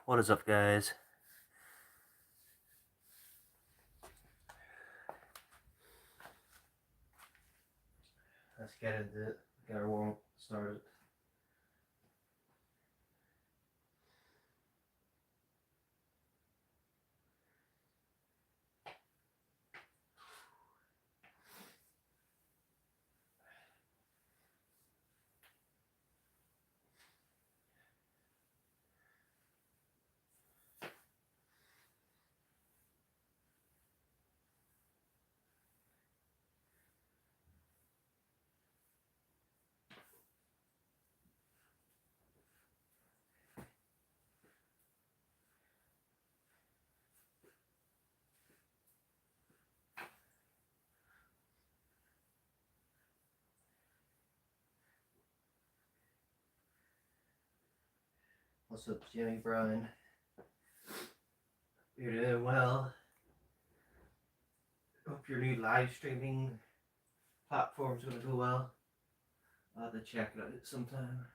What is up, guys? Let's get into it. Get our warm up started. What's up, Jimmy Brown? You're doing well. Hope your new live streaming platform's gonna go well. I'll have to check it out sometime.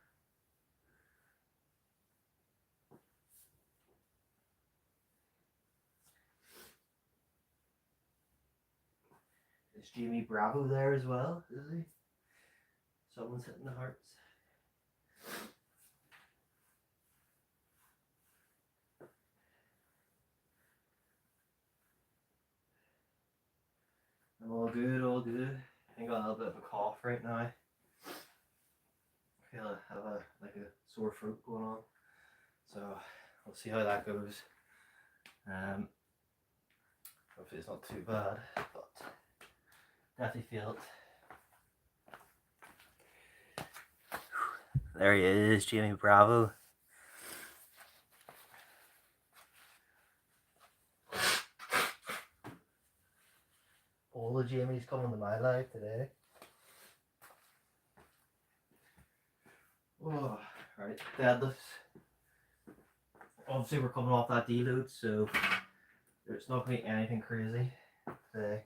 Is Jimmy Bravo there as well? Is he? Someone's hitting the hearts. I'm all good, all good. I think I got a little bit of a cough right now. I feel I have a sore throat going on. So we'll see how that goes. Hopefully it's not too bad, but definitely feel it. There he is, Jimmy Bravo. All the Jimmy's coming to my life today. Oh, right, deadlifts. Obviously we're coming off that deload, so there's not going to be anything crazy today.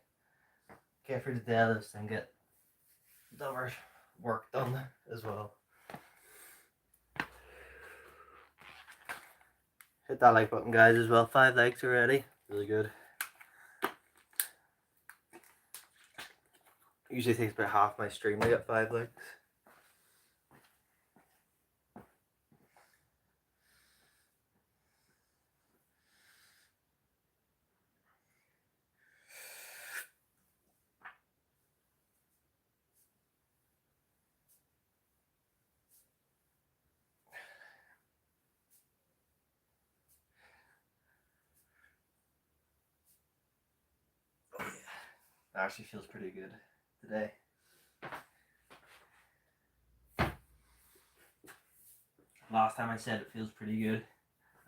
Get through the deadlifts and get the other work done as well. Hit that like button, guys, as well. 5 likes already. Really good. Usually takes about half my stream to get 5 likes. Oh yeah, that actually feels pretty good today. Last time I said it feels pretty good.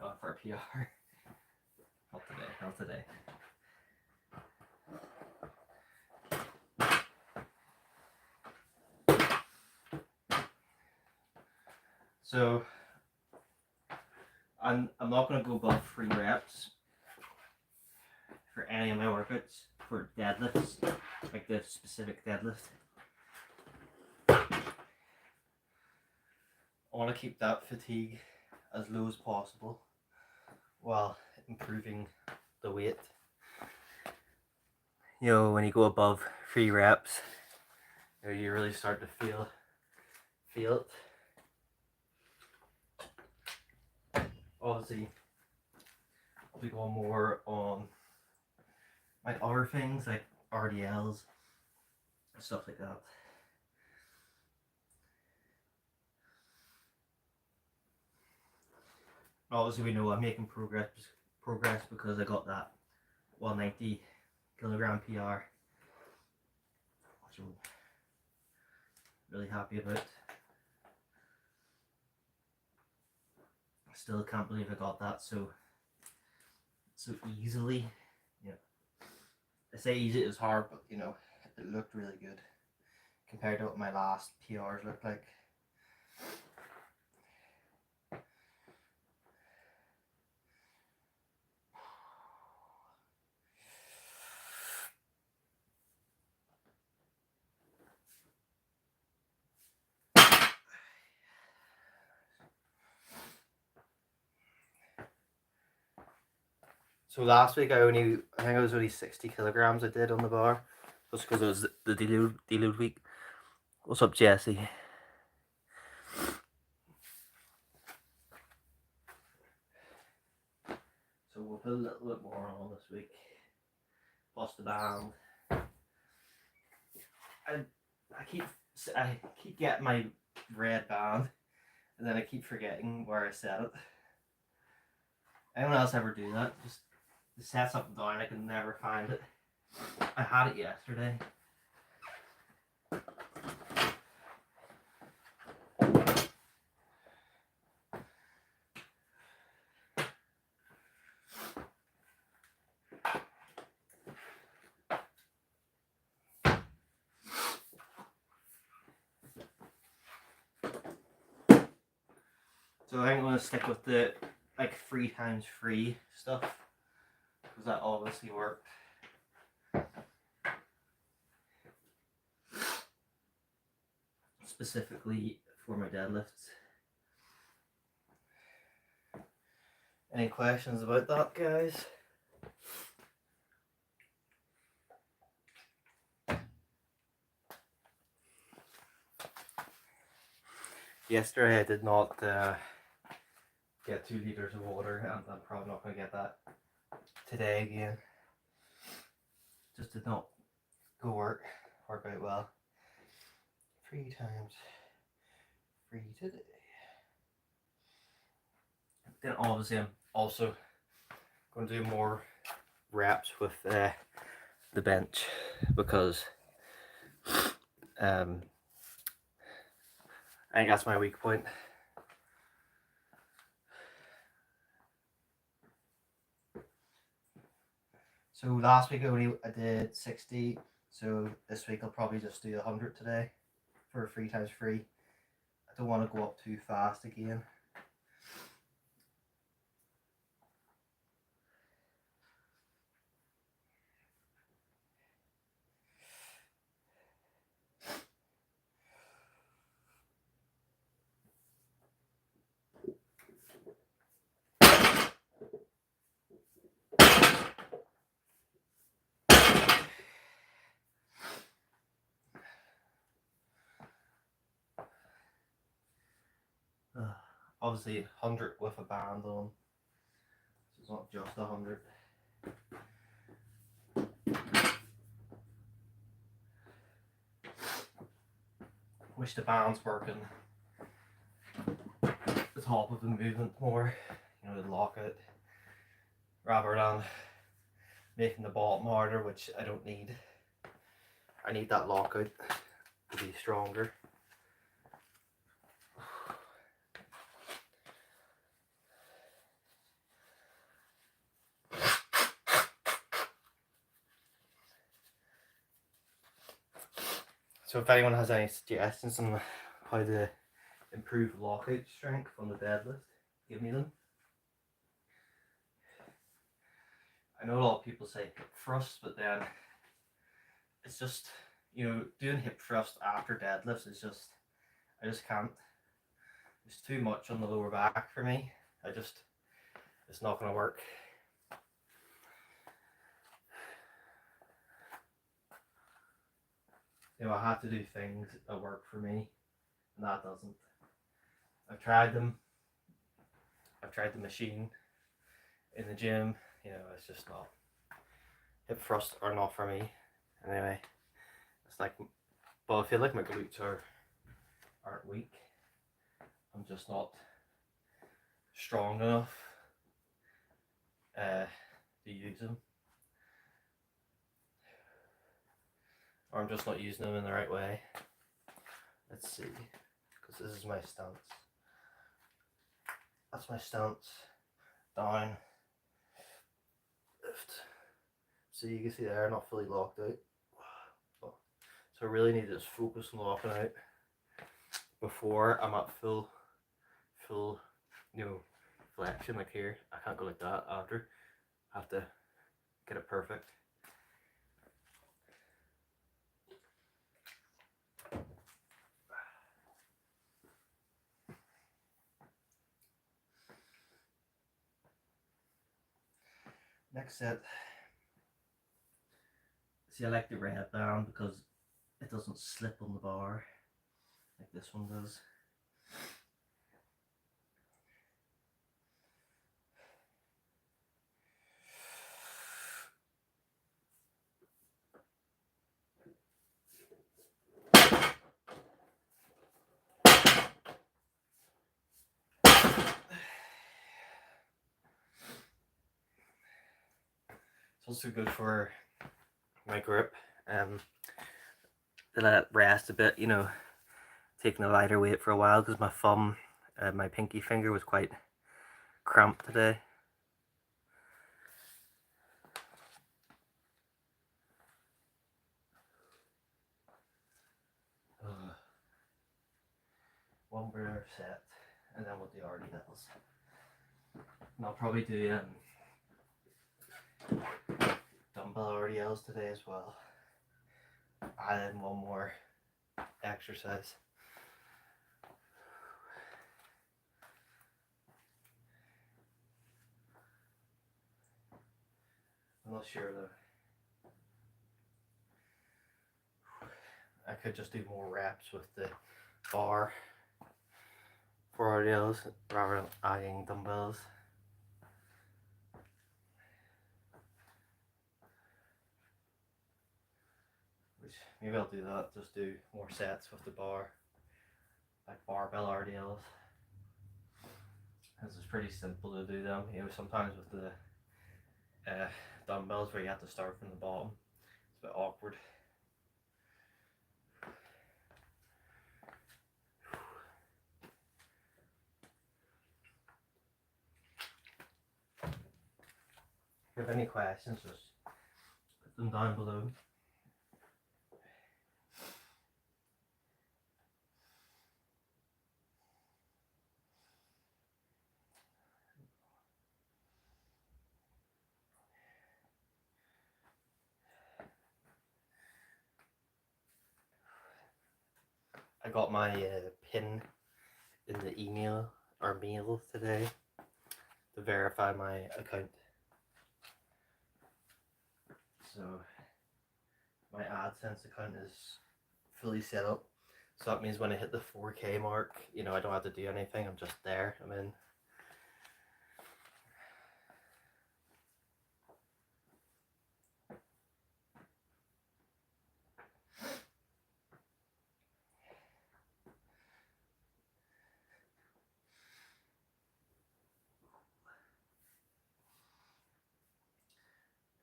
Oh, for a PR. Not today, not today. So I'm not going to go above 3 reps for any of my workouts for deadlifts, like the specific deadlift. I want to keep that fatigue as low as possible while improving the weight. You know, when you go above 3 reps, you really start to feel it. Obviously, I'll be going more on my other things like RDLs and stuff like that. Obviously, we know I'm making progress because I got that 190 kilogram PR, which I'm really happy about. I still can't believe I got that so easily. You know, I say easy, it was hard, but you know, it looked really good compared to what my last PRs looked like. So last week I think it was only 60 kilograms I did on the bar, just because it was the deload week. What's up, Jesse? So we'll put a little bit more on this week, plus the band. I keep getting my red band, and then I keep forgetting where I set it. Anyone else ever do that? Just set something down, I can never find it. I had it yesterday. So I'm going to stick with the like 3 times free stuff, because that obviously worked. Specifically for my deadlifts. Any questions about that, guys? Yesterday I did not get 2 liters of water, and I'm probably not going to get that today again. Just did not go work out well. 3 times free today. Then obviously I'm also going to do more reps with the bench, because I think that's my weak point. So last week I did 60, so this week I'll probably just do 100 today for 3 times free. I don't want to go up too fast again. Obviously 100 with a band on, so it's not just 100. Wish the band's working the top of the movement more, you know, the lockout, rather than making the bottom harder, which I don't need. I need that lockout to be stronger. So if anyone has any suggestions on how to improve lockout strength on the deadlift, give me them. I know a lot of people say hip thrust, but then it's just, you know, doing hip thrust after deadlifts is just, I just can't. It's too much on the lower back for me. It's not going to work. You know, I have to do things that work for me, and that doesn't. I've tried them. I've tried the machine in the gym. You know, it's just not. Hip thrusts are not for me. Anyway, it's like, well, I feel like my glutes aren't weak. I'm just not strong enough to use them. Or I'm just not using them in the right way. Let's see, because this is my stance. That's my stance. Down. Lift. So you can see there, not fully locked out. So I really need to just focus on locking out before I'm at full, you know, flexion like here. I can't go like that after. I have to get it perfect. Next set. See, I like the red band because it doesn't slip on the bar like this one does. It's also good for my grip, to let it rest a bit, you know, taking a lighter weight for a while, because my thumb, my pinky finger was quite cramped today. One more set, and then we'll do RDLs. And I'll probably do dumbbell RDLs today as well. Add in one more exercise. I'm not sure though. I could just do more reps with the bar for RDLs rather than adding dumbbells. Which maybe I'll do that, just do more sets with the bar, like barbell RDLs. This is pretty simple to do them. You know, sometimes with the dumbbells where you have to start from the bottom, it's a bit awkward. If you have any questions, just put them down below. I got my pin in the email or mail today to verify my account. So my AdSense account is fully set up. So that means when I hit the 4K mark, you know, I don't have to do anything. I'm just there. I'm in.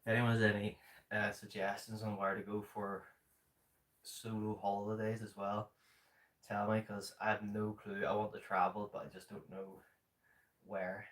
If anyone has any suggestions on where to go for solo holidays as well, tell me, because I have no clue. I want to travel, but I just don't know where.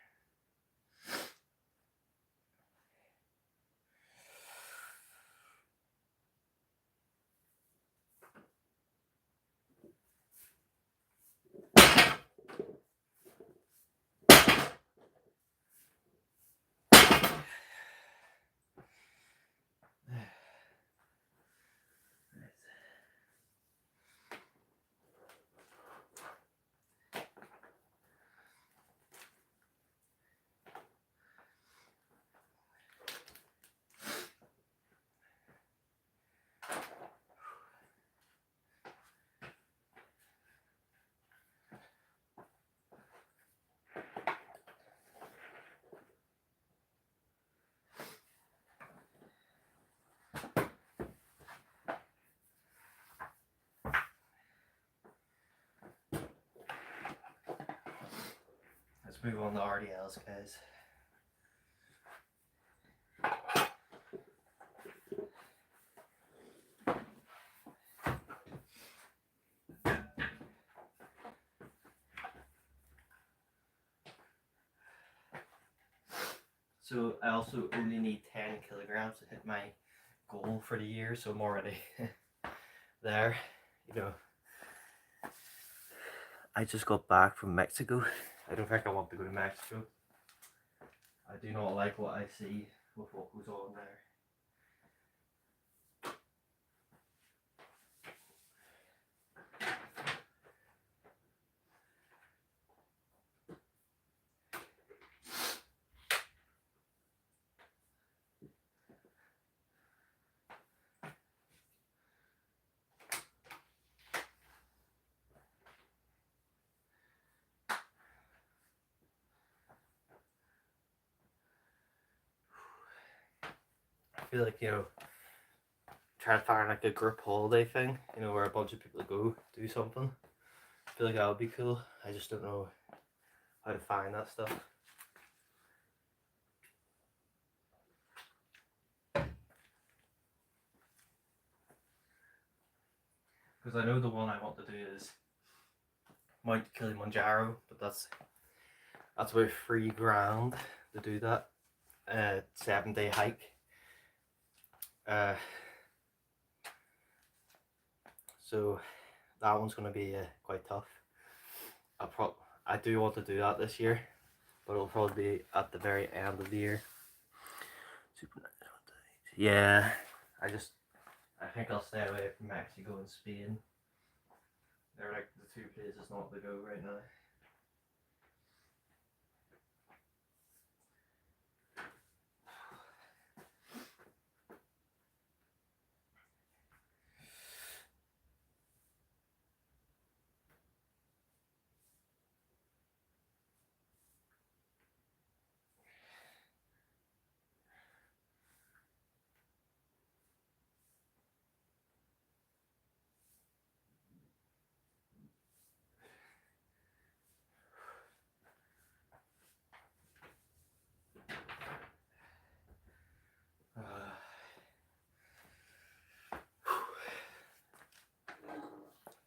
Let's move on to RDLs, guys. So I also only need 10 kilograms to hit my goal for the year, so I'm already there, you know. I just got back from Mexico. I don't think I want to go to Mexico. I do not like what I see with what goes on there. feel like, you know, try to find like a group holiday thing, you know, where a bunch of people go do something. I feel like that would be cool. I just don't know how to find that stuff. Because I know the one I want to do is Mount Kilimanjaro, but that's about $3,000 to do that 7-day hike. So that one's going to be quite tough. I do want to do that this year, but it'll probably be at the very end of the year. Yeah, I think I'll stay away from Mexico and Spain. They're like the two places not to go right now.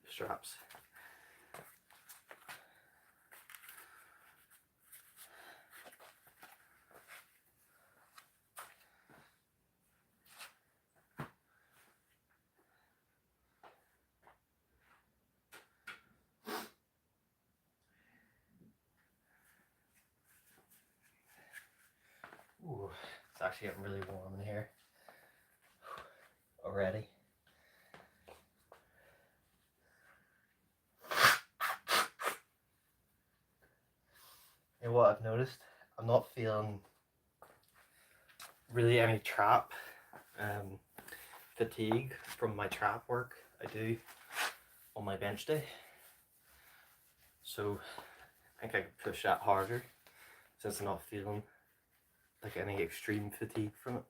Straps. Ooh, it's actually getting really warm in here already. And what I've noticed, I'm not feeling really any trap fatigue from my trap work I do on my bench day. So I think I can push that harder since I'm not feeling like any extreme fatigue from it.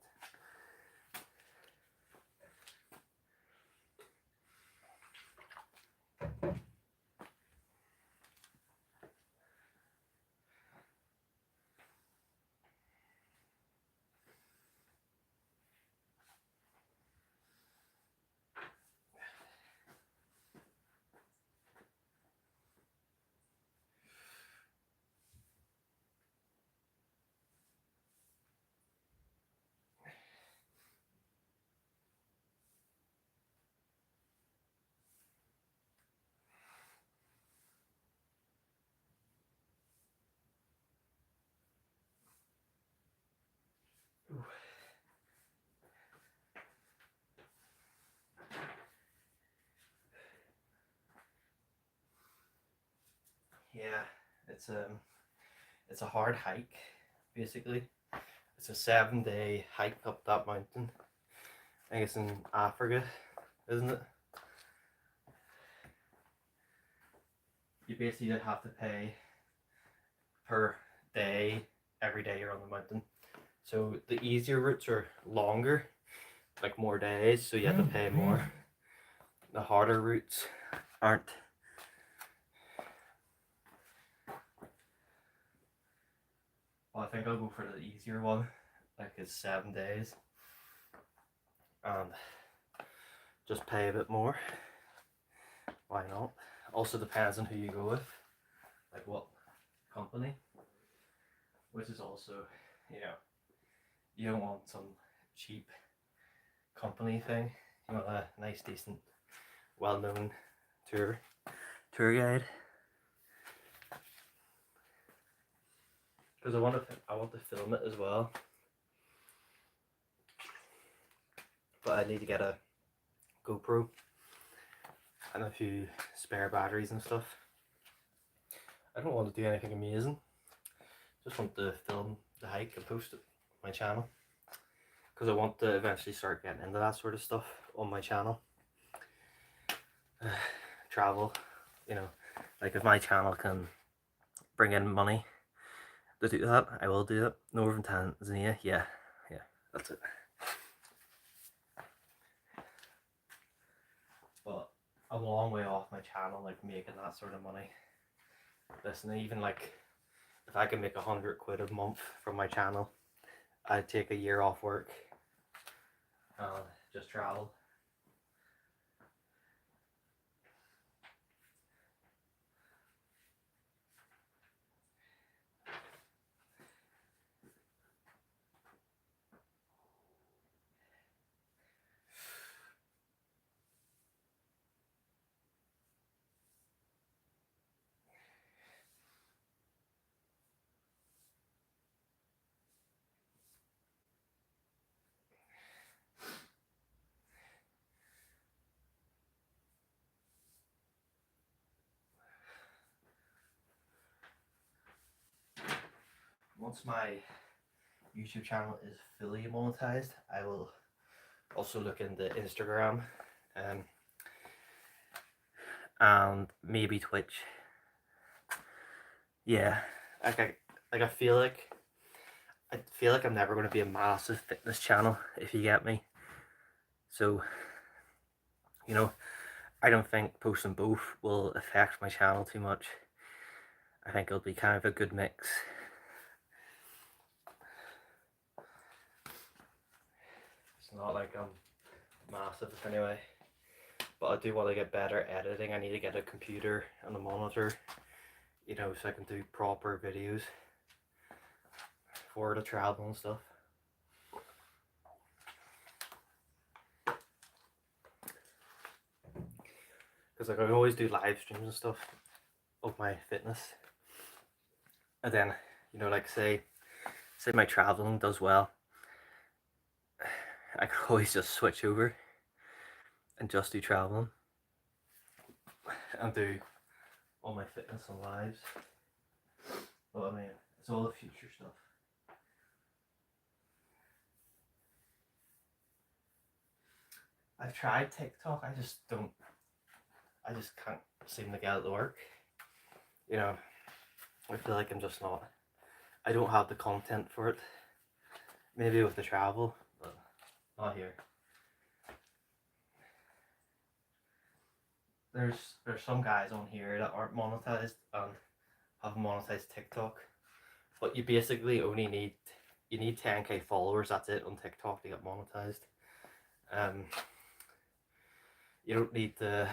Ooh. Yeah, it's a hard hike, basically. It's a 7-day hike up that mountain. I think it's in Africa, isn't it? You basically have to pay per day every day you're on the mountain. So the easier routes are longer, like more days, so you have to pay more. The harder routes aren't. Well, I think I'll go for the easier one, like it's 7 days, and just pay a bit more. Why not? Also depends on who you go with, like what company, which is also, you know, you don't want some cheap company thing. You want a nice, decent, well-known tour guide. Because I want to film it as well, but I need to get a GoPro and a few spare batteries and stuff. I don't want to do anything amazing. Just want to film the hike and post it on my channel, because I want to eventually start getting into that sort of stuff on my channel. Travel, you know, like if my channel can bring in money to do that, I will do it. Northern Tanzania, yeah, that's it. I'm a long way off my channel, like making that sort of money. Listen, even like if I can make 100 quid a month from my channel, I'd take a year off work and just travel. Once my YouTube channel is fully monetized, I will also look into Instagram and maybe Twitch. Yeah, I feel like I'm never going to be a massive fitness channel, if you get me. So, you know, I don't think posting both will affect my channel too much. I think it'll be kind of a good mix. It's not like I'm massive anyway, but I do want to get better editing. I need to get a computer and a monitor, you know, so I can do proper videos for the travel and stuff. Because like I can always do live streams and stuff of my fitness, and then, you know, like say my traveling does well, I could always just switch over and just do traveling and do all my fitness and lives. But I mean, it's all the future stuff. I've tried TikTok, I just can't seem to get it to work. You know, I feel like I'm just not, I don't have the content for it. Maybe with the travel, but not here. There's some guys on here that aren't monetized and have monetized TikTok, but you basically only need 10k followers. That's it on TikTok to get monetized. You don't need to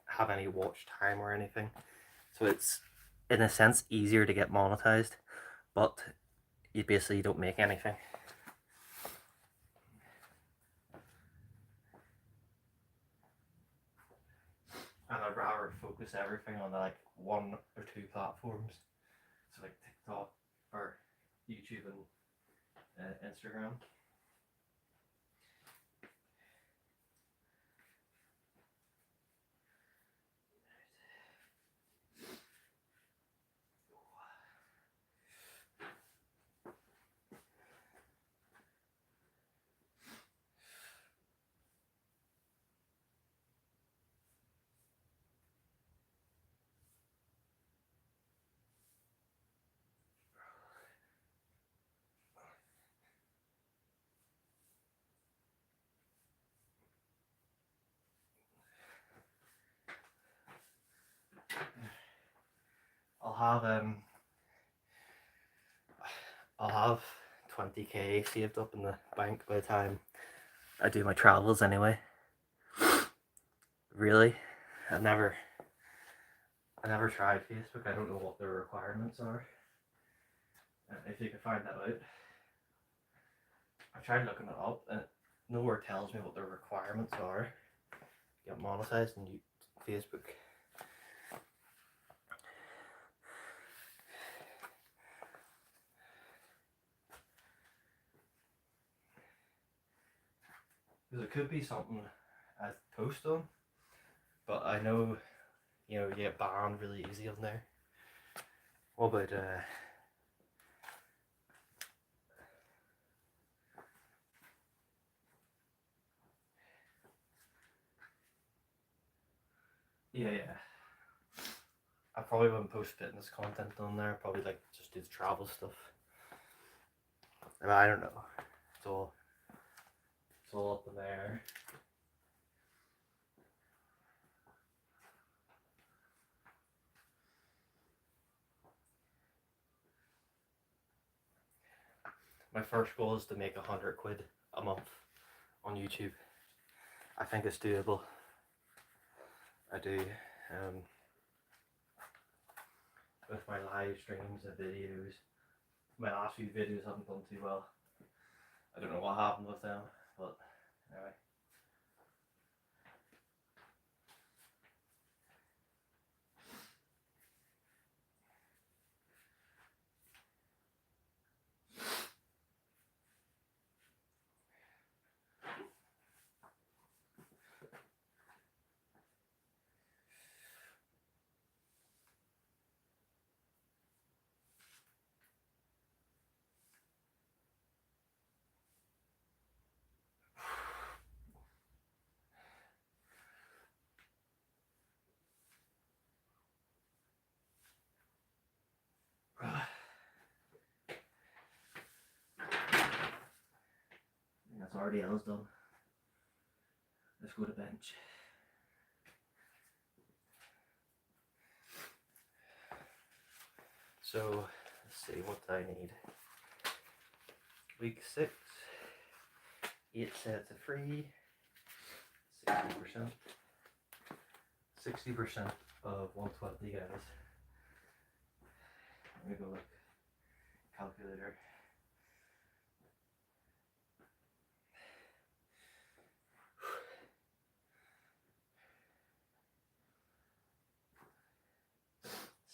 have any watch time or anything, so it's in a sense easier to get monetized, but you basically don't make anything. And I'd rather focus everything on like 1 or 2 platforms, so like TikTok or YouTube and Instagram. I'll have 20k saved up in the bank by the time I do my travels anyway. Really, I never tried Facebook. I don't know what the requirements are. If you can find that out, I tried looking it up and nowhere tells me what the requirements are to get monetized on Facebook. Because it could be something I post on, but I know, you know, you get banned really easy on there. What about yeah. I probably wouldn't post fitness content on there. Probably like just do the travel stuff. I don't know. It's all up in there. My first goal is to make £100 a month on YouTube. I think it's doable. I do. With my live streams and videos. My last few videos haven't done too well. I don't know what happened with them, but anyway. That's already else done. Let's go to bench. So let's see what I need. Week 6, 8 sets of free, 60%. 60% of 120, guys. Let me go look. Calculator.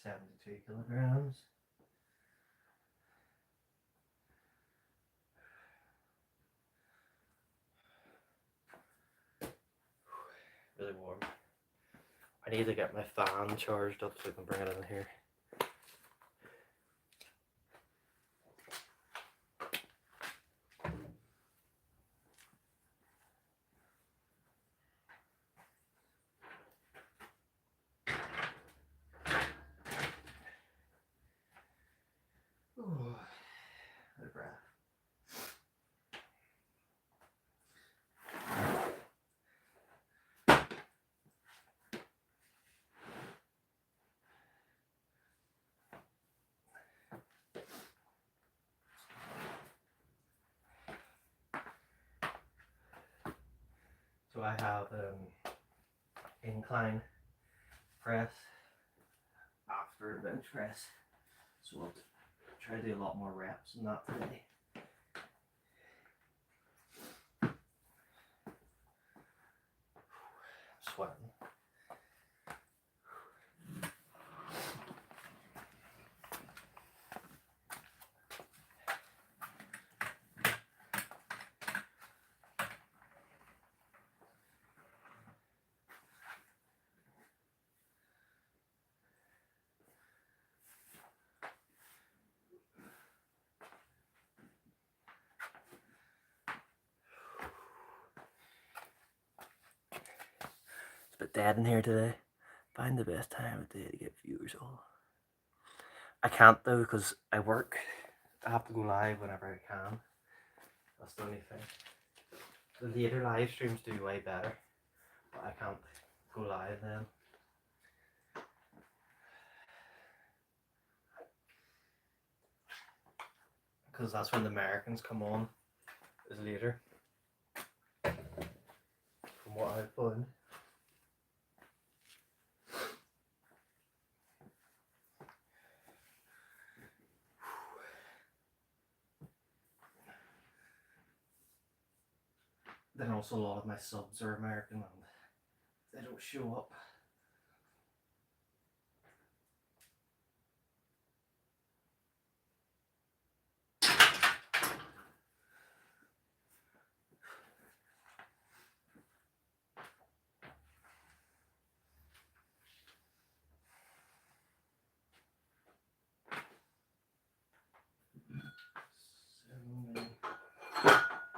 $72 kilograms. Really warm. I need to get my fan charged up so I can bring it in here. Oh, out of breath. So I have incline press after bench press. So I'll try to do a lot more reps than that today. Sweating. It's a bit dead in here today. Find the best time of day to get viewers on. I can't though because I work. I have to go live whenever I can. That's the only thing. The later live streams do way better, but I can't go live then. Because that's when the Americans come on, is later. From what I've found. Then also a lot of my subs are American and they don't show up.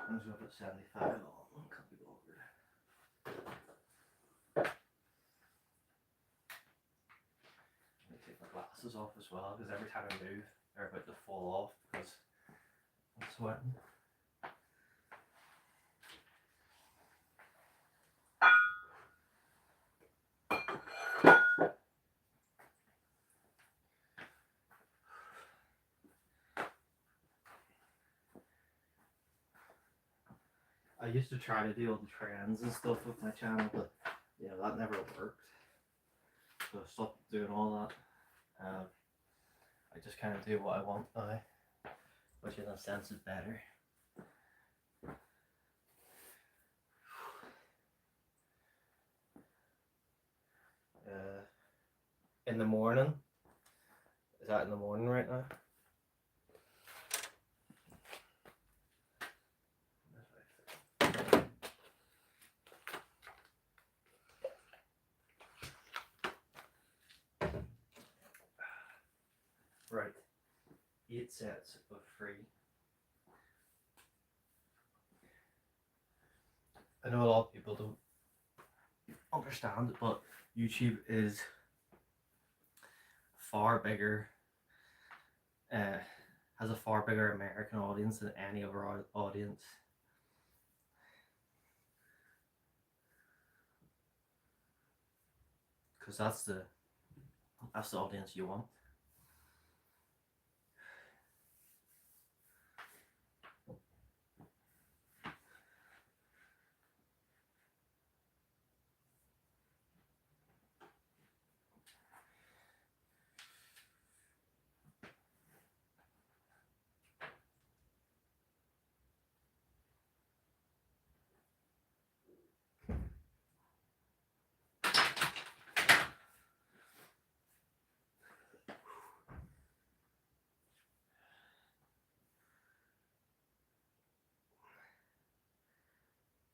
I'm just going to put 75 on. Can't be bothered. Let me take my glasses off as well because every time I move, they're about to fall off because I'm sweating. I used to try to do all the trends and stuff with my channel, but yeah, that never worked. So I stopped doing all that. I just kind of do what I want now, which in a sense is better. In the morning. Is that in the morning right now? Right. 8 sets of 3. I know a lot of people don't understand it, but YouTube is far bigger, has a far bigger American audience than any other audience. Because that's the audience you want.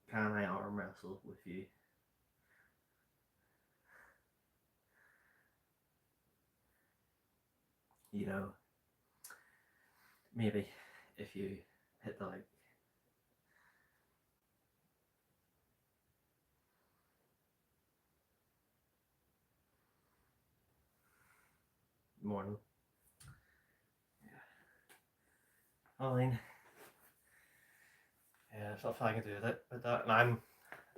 Can I arm wrestle with you? You know, maybe if you hit the like. Morning. Yeah. I mean, yeah, there's nothing I can do with that. And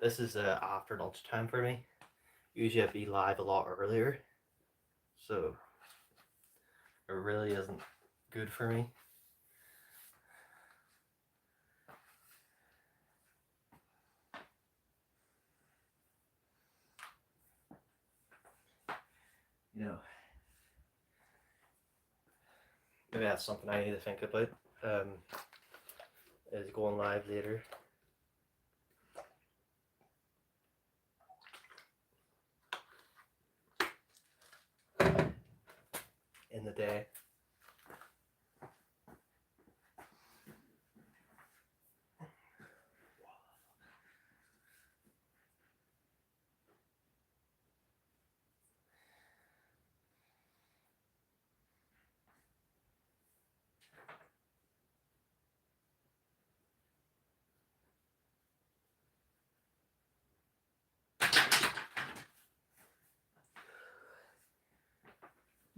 this is after lunchtime for me. Usually I'd be live a lot earlier, so it really isn't good for me. You know, maybe that's something I need to think about. Is going live later. In the day.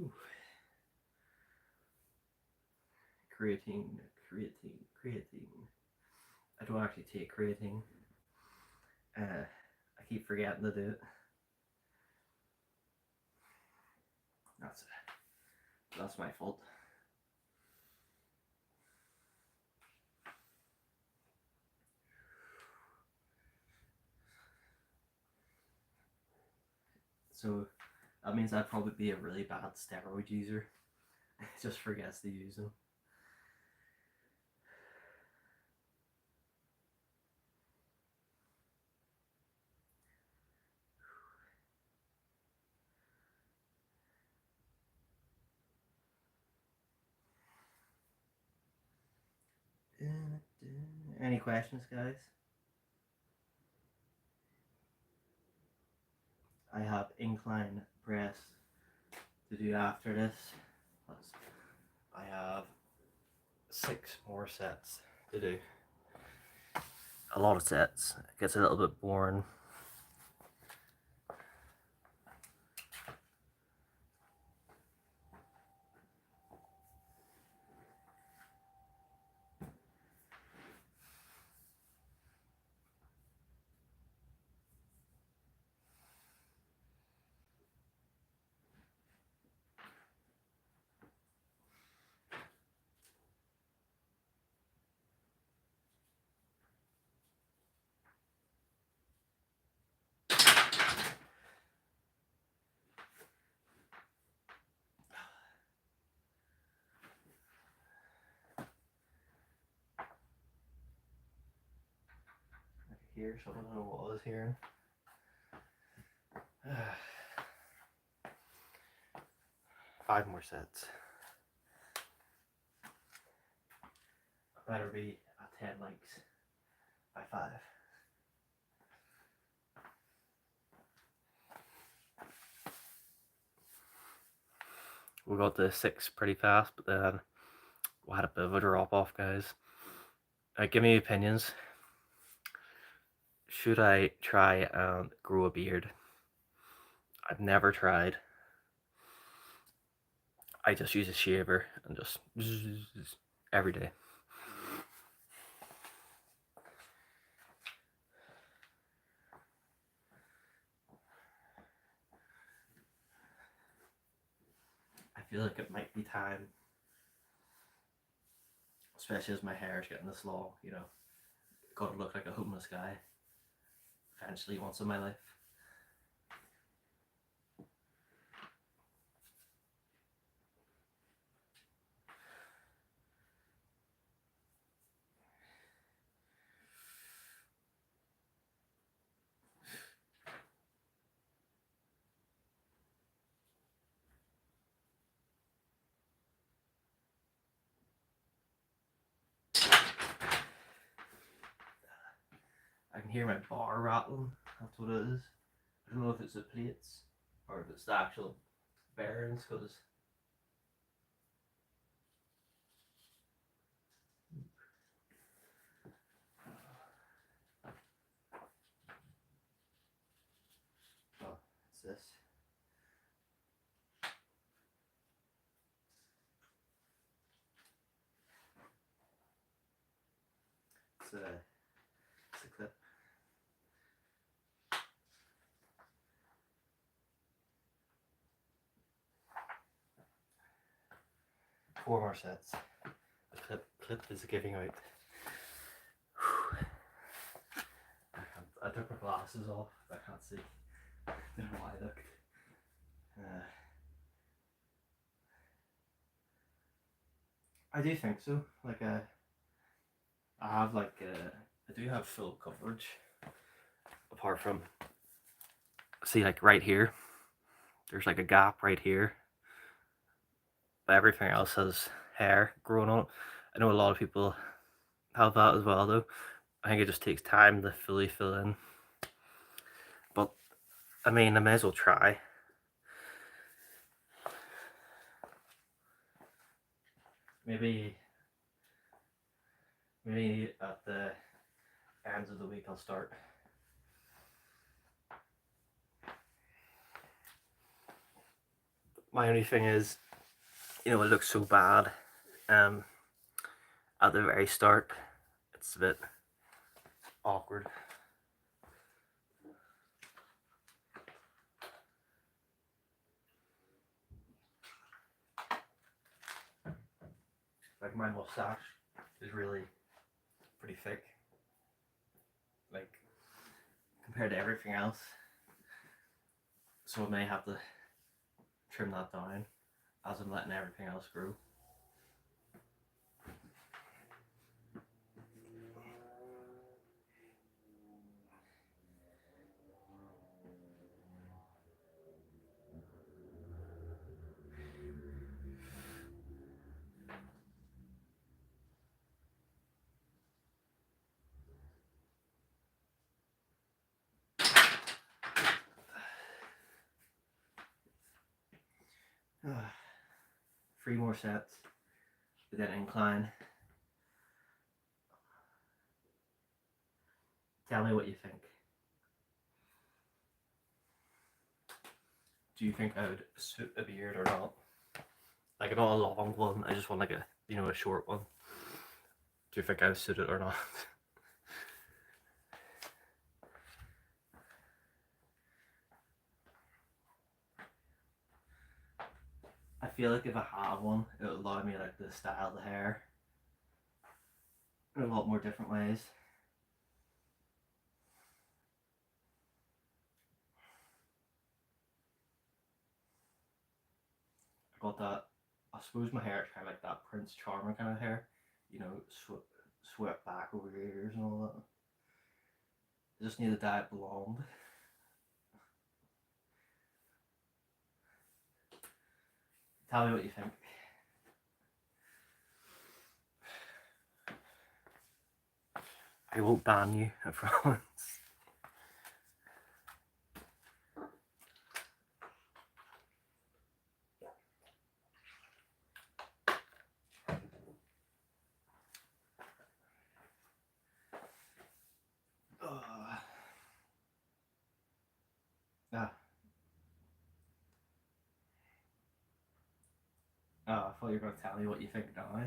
Ooh. Creatine. I don't actually take creatine. I keep forgetting to do it. That's my fault. So that means I'd probably be a really bad steroid user. Just forgets to use them. Any questions, guys? I have incline press to do after this. I have 6 more sets to do. A lot of sets. It gets a little bit boring. here, so I don't know what I was hearing. 5 more sets. I better be at 10 likes by 5. We got to 6 pretty fast, but then we had a bit of a drop off, guys. Give me opinions. Should I try and grow a beard? I've never tried. I just use a shaver and just every day. I feel like it might be time, especially as my hair is getting this long, you know, gotta look like a homeless guy eventually once in my life. I can hear my bar rattling, that's what it is. I don't know if it's the plates or if it's the actual bearings, because oh, it's this. It's a clip. Four more sets. The clip is giving out. I took my glasses off. I can't see. I don't know why I looked. I do think so. Like I have like I do have full coverage. Apart from, see, like right here, there's like a gap right here. But everything else has hair growing on it. I know a lot of people have that as well, though. I think it just takes time to fully fill in. But I mean, I may as well try. Maybe at the ends of the week I'll start. My only thing is, you know, it looks so bad at the very start. It's a bit awkward. Like my mustache is really pretty thick, like compared to everything else. So I may have to trim that down as I'm letting everything else grow. Three more sets with that incline. Tell me what you think. Do you think I would suit a beard or not? Like not a long one, I just want like a, you know, a short one. Do you think I would suit it or not? I feel like if I had one, it would allow me like to style the hair in a lot more different ways. I got that. I suppose my hair is kind of like that Prince Charming kind of hair, you know, swept back over your ears and all that. I just need a diet blonde. Tell me what you think. I won't ban you, I promise. Oh, I thought you were going to tell me what you think now.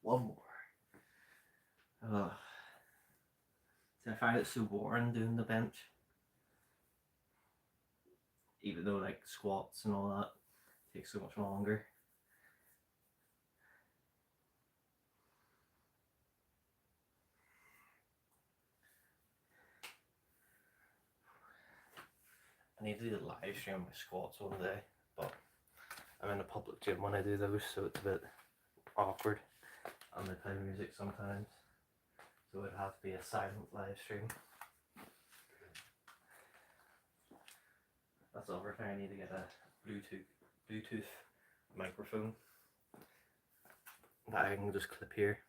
One more. See, I find it so boring doing the bench. Even though like squats and all that takes so much longer. I need to do the live stream my squats one day, but I'm in a public gym when I do those, so it's a bit awkward. And they play music sometimes, so it would have to be a silent live stream. That's the other thing, I need to get a Bluetooth microphone that I can just clip here.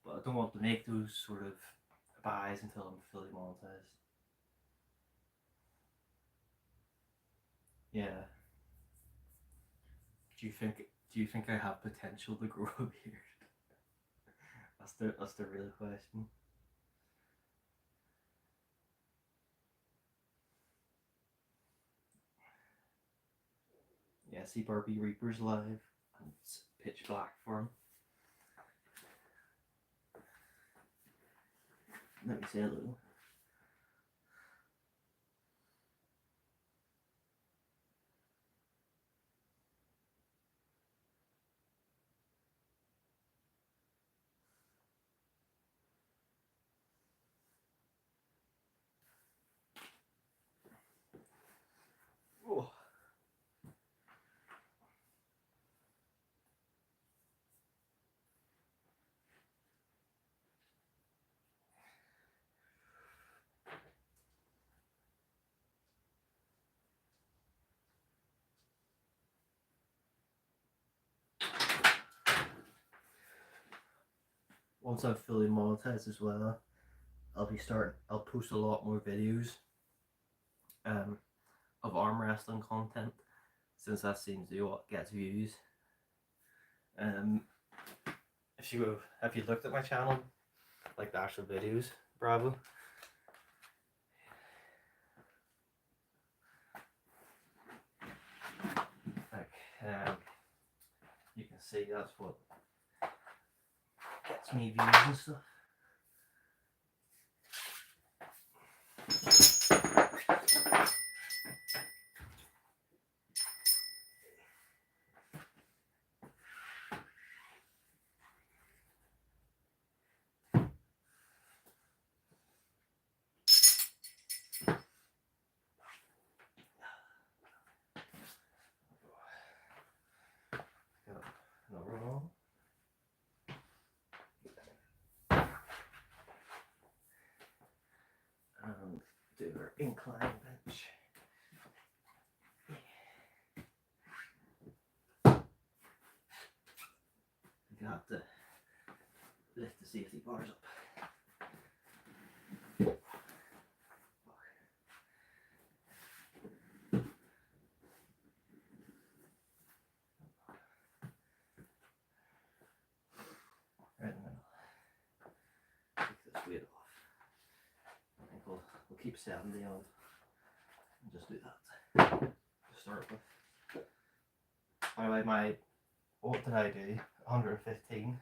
But I don't want to make those sort of buys until I'm fully monetized. Yeah. Do you think I have potential to grow a beard? That's the real question. Yeah, see Barbie Reaper's live, and it's pitch black for him. Let me say hello. Oh. Once I'm fully monetized as well, I'll post a lot more videos of arm wrestling content, since that seems to be what gets views. If you looked at my channel, like the actual videos, bravo. Like you can see that's what gets me views and stuff. Another one. And do our incline bench. You have to lift the safety bars up. 70 on. Just do that to start with. By the way, what did I do? 115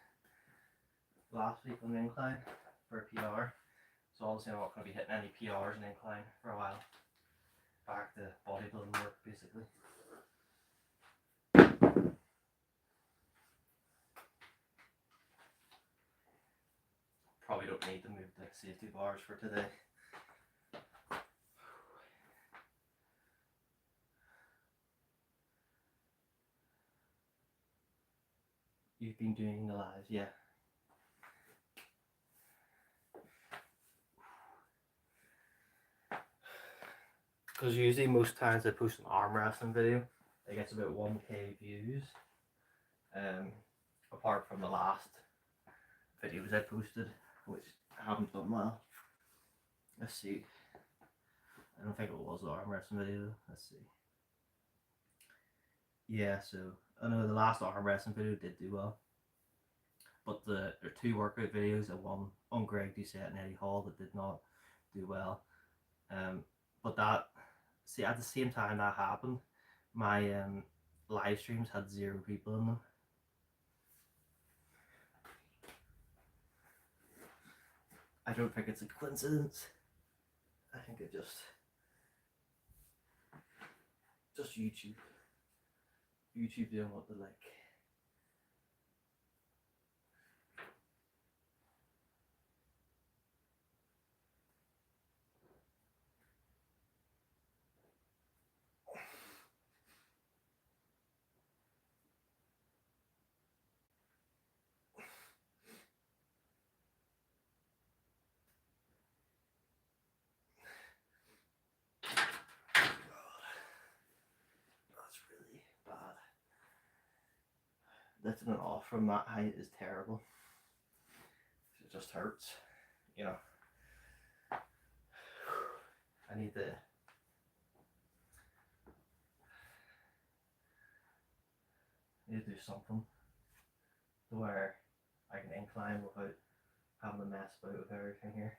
last week on the incline for a PR. So obviously I'm not going to be hitting any PRs in incline for a while. Back to bodybuilding work basically. Probably don't need to move the safety bars for today. You've been doing the lives, yeah. Because usually most times I post an arm wrestling video, it gets about 1k views. Apart from the last videos I posted, which haven't done well. Let's see. I don't think it was the arm wrestling video. Let's see. Yeah, so I know the last arm wrestling video did do well. But there are two workout videos, one on Greg Doucette and Eddie Hall, that did not do well. But that, see, at the same time that happened, my live streams had 0 people in them. I don't think it's a coincidence. I think it just YouTube doing what they like. Lifting it off from that height is terrible. It just hurts, you know. I need to do something to where I can incline without having to mess about with everything here.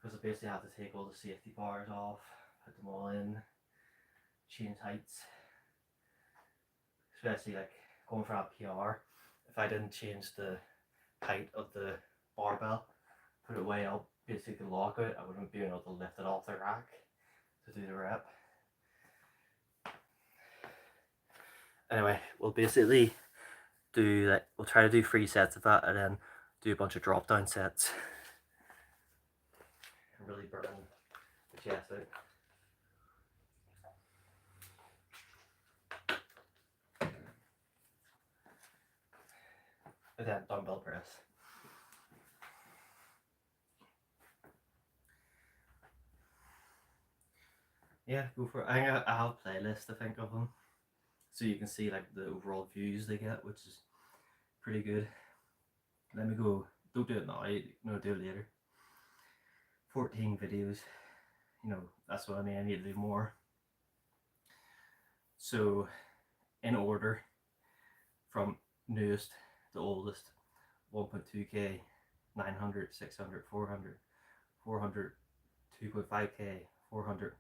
Because I basically have to take all the safety bars off, put them all in, change heights. Especially like going for a PR, if I didn't change the height of the barbell, put it way up, basically lock it, I wouldn't be able to lift it off the rack to do the rep. Anyway, we'll basically do like, we'll try to do 3 sets of that and then do a bunch of drop down sets and really burn the chest out. And then dumbbell press. Yeah, go for it. I have a playlist, I think, of them, so you can see like the overall views they get, which is pretty good. Let me go. Don't do it now. No, do it later. 14 videos. You know, that's what I mean. I need to do more. So, in order, from newest to oldest: 1.2k, 900, 600, 400, 400, 2.5k, 400,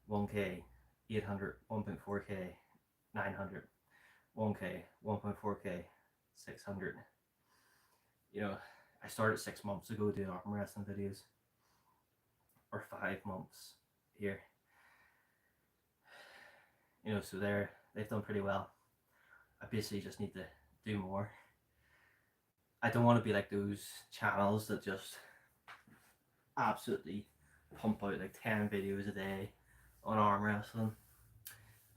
1k, 800, 1.4k, 900, 1k, 1.4k, 600. You know, I started 6 months ago doing arm wrestling videos, or 5 months here. You know, so they've done pretty well. I basically just need to do more. I don't want to be like those channels that just absolutely pump out like 10 videos a day on arm wrestling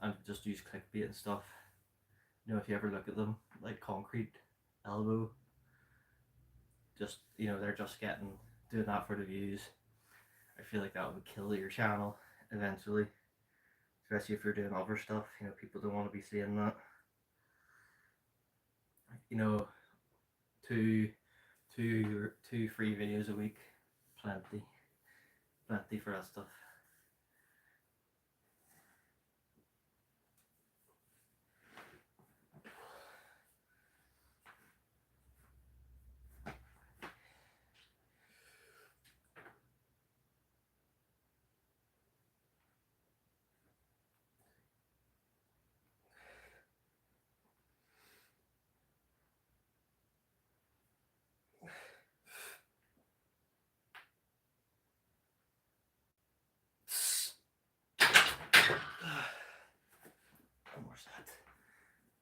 and just use clickbait and stuff. You know, if you ever look at them, like Concrete Elbow, just, you know, they're just doing that for the views. I feel like that would kill your channel eventually, especially if you're doing other stuff. You know, people don't want to be seeing that. You know, two, 3 videos a week, plenty for that stuff.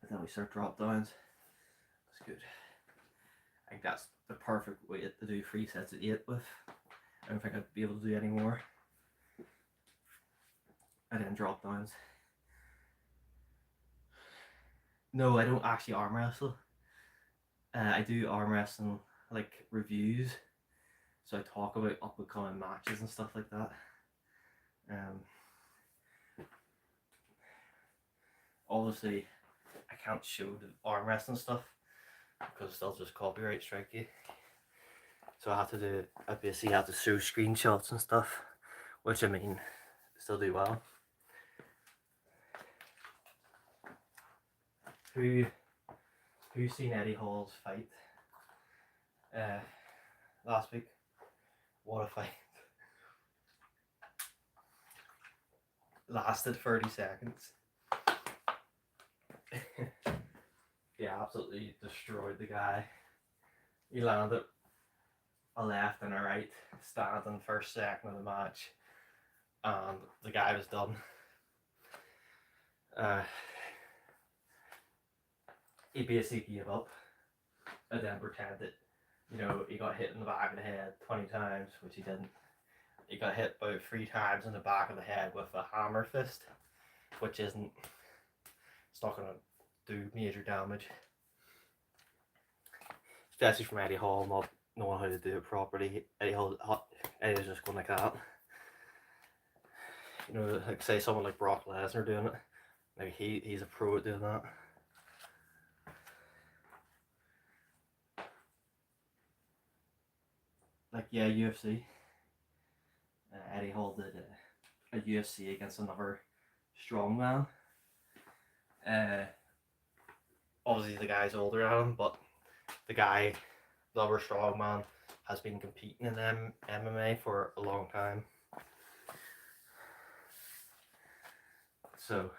And then we start drop downs. That's good. I think that's the perfect weight to do 3 sets of 8 with. I don't think I'd be able to do any more. And then drop downs. No, I don't actually arm wrestle. I do arm wrestling like reviews, so I talk about up and coming matches and stuff like that. Obviously, I can't show the arm wrestling stuff because they'll just copyright strike you. So I basically have to show screenshots and stuff, which I mean, still do well. Who's seen Eddie Hall's fight last week? What a fight. Lasted 30 seconds. Yeah, absolutely destroyed the guy. He landed a left and a right, standing first second of the match, and the guy was done. He basically gave up and then pretended, you know, he got hit in the back of the head 20 times, which he didn't. He got hit about 3 times in the back of the head with a hammer fist, which it's not going to do major damage. Especially from Eddie Hall not knowing how to do it properly. Eddie's just going like that. You know, like say someone like Brock Lesnar doing it. Like he's a pro at doing that. Like yeah, UFC. Eddie Hall did a UFC against another strongman. Obviously the guy's older than him, but the other strongman, has been competing in MMA for a long time. So,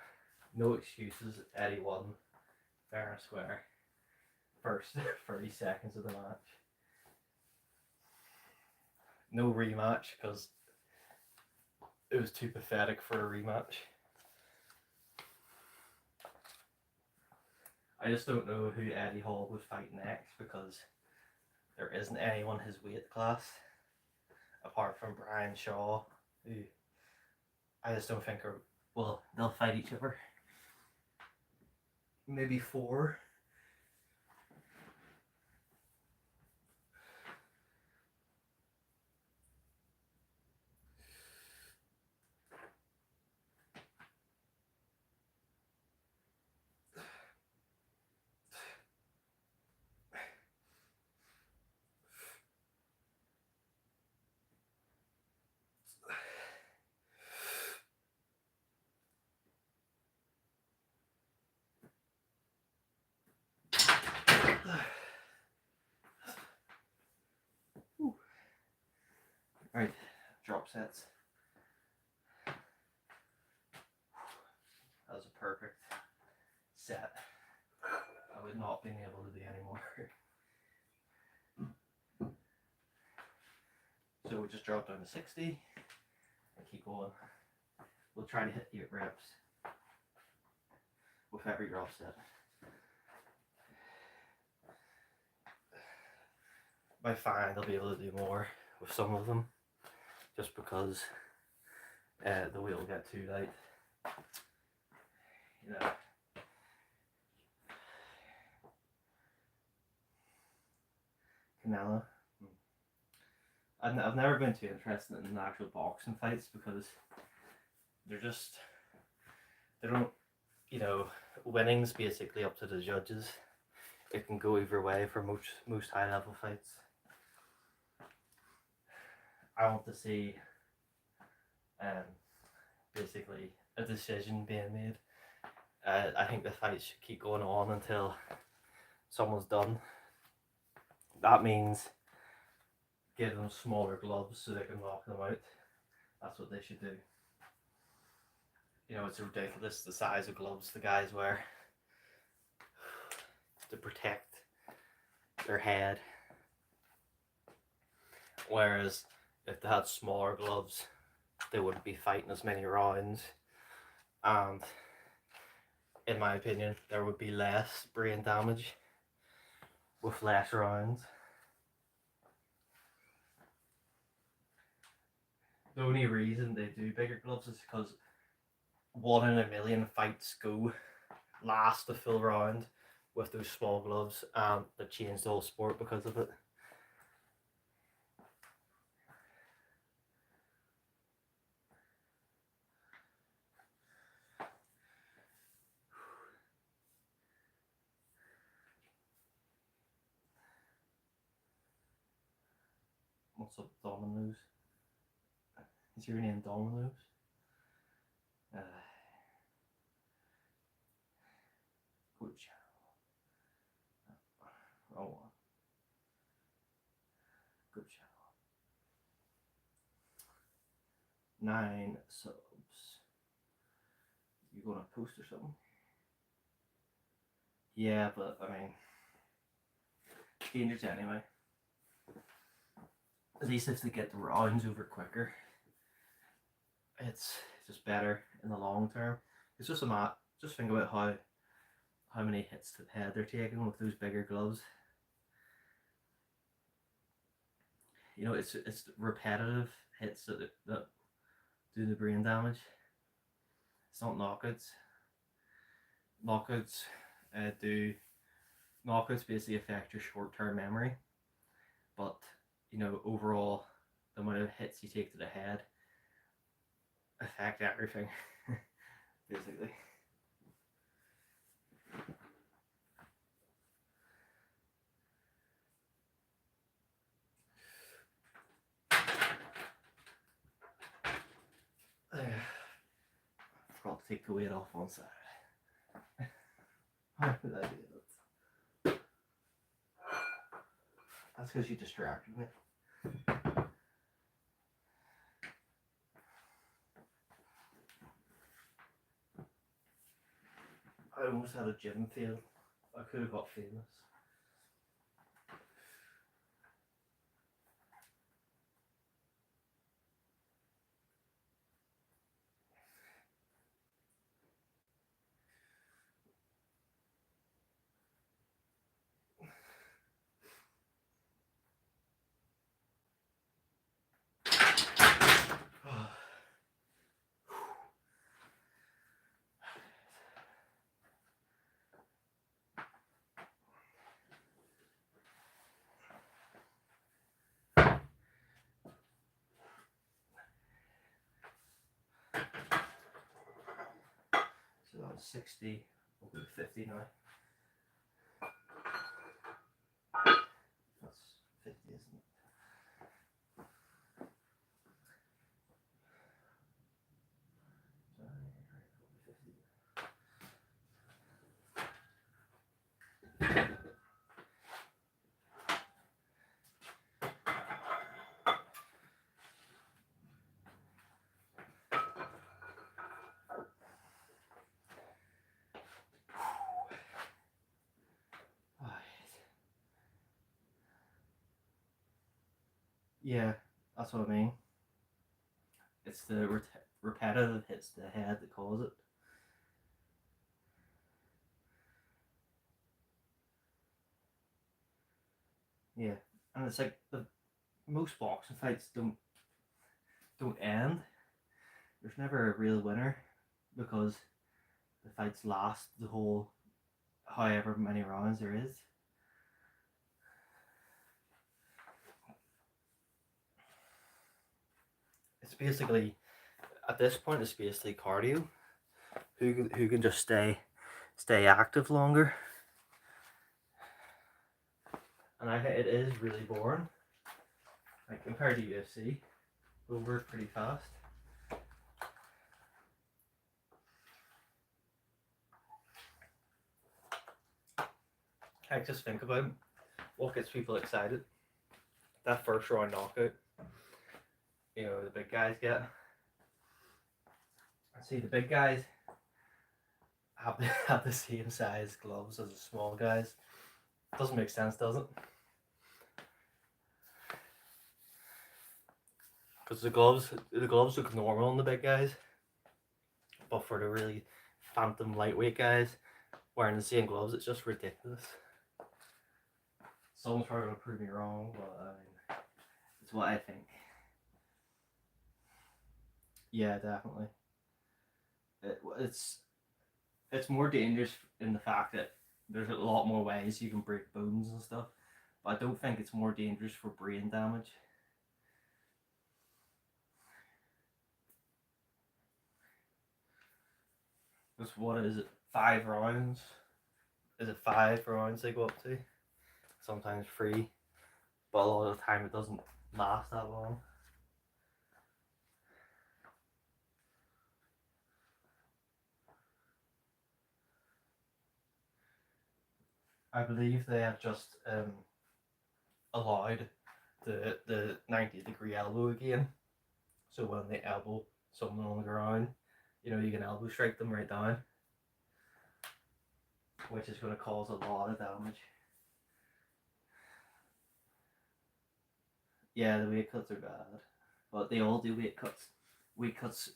no excuses. Eddie won fair and square. First 30 seconds of the match. No rematch because it was too pathetic for a rematch. I just don't know who Eddie Hall would fight next because there isn't anyone his weight class apart from Brian Shaw, who I just don't think they'll fight each other. Maybe 4. Right, drop sets. That was a perfect set. I would not been able to do anymore. So we just drop down to 60 and keep going. We'll try to hit 8 reps with every drop set. By fine, I'll be able to do more with some of them, just because the weight will get too light. You know. Canelo. I've never been too interested in actual boxing fights because they don't, you know, winning's basically up to the judges. It can go either way for most high level fights. I want to see basically a decision being made. I think the fight should keep going on until someone's done. That means give them smaller gloves so they can knock them out. That's what they should do. You know, it's ridiculous the size of gloves the guys wear to protect their head. Whereas if they had smaller gloves, they wouldn't be fighting as many rounds, and in my opinion, there would be less brain damage with less rounds. The only reason they do bigger gloves is because 1 in a million fights last the full round with those small gloves, and they changed the whole sport because of it. What's up, Dominoes? Is your name Dominoes? Good channel. Wrong one. Good channel. 9 subs. You gonna post or something? Yeah, but I mean, changes anyway. At least if they get the rounds over quicker, it's just better in the long term. It's just just think about how many hits to the head they're taking with those bigger gloves. You know, it's repetitive hits that do the brain damage. It's not knockouts. Knockouts knockouts basically affect your short-term memory, but you know, overall, the amount of hits you take to the head affect everything, basically. I forgot to take the weight off one side. How did I do that? That's because you distracted me. I almost had a gym fail. I could have got famous. So that was 60, we'll go to 50 now. That's 50, isn't it? Yeah, that's what I mean. It's the repetitive hits to the head that cause it. Yeah, and it's like most boxing fights don't end. There's never a real winner because the fights last the whole however many rounds there is. It's basically, at this point, it's basically cardio. Who can just stay active longer? And I think it is really boring. Like compared to UFC, over pretty fast. I just think about what gets people excited. That first round knockout, you know, the big guys get. See, the big guys have the same size gloves as the small guys. Doesn't make sense, does it? Because the gloves look normal on the big guys, but for the really phantom lightweight guys wearing the same gloves. It's just ridiculous. Someone's probably gonna prove me wrong, but I mean, it's what I think. Yeah, definitely. It's more dangerous in the fact that there's a lot more ways you can break bones and stuff, but I don't think it's more dangerous for brain damage. Because what is it? 5 rounds? Is it 5 rounds they go up to? Sometimes 3, but a lot of the time it doesn't last that long. I believe they have just allowed the 90-degree elbow again. So when they elbow someone on the ground, you know, you can elbow strike them right down, which is going to cause a lot of damage. Yeah, the weight cuts are bad, but they all do weight cuts. Weight cuts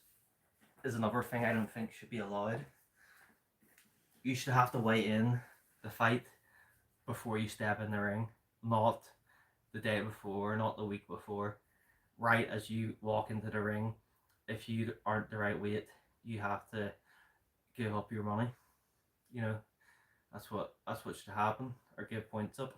is another thing I don't think should be allowed. You should have to weigh in the fight before you step in the ring, not the day before, not the week before. Right as you walk into the ring, if you aren't the right weight, you have to give up your money. You know, that's what should happen, or give points up.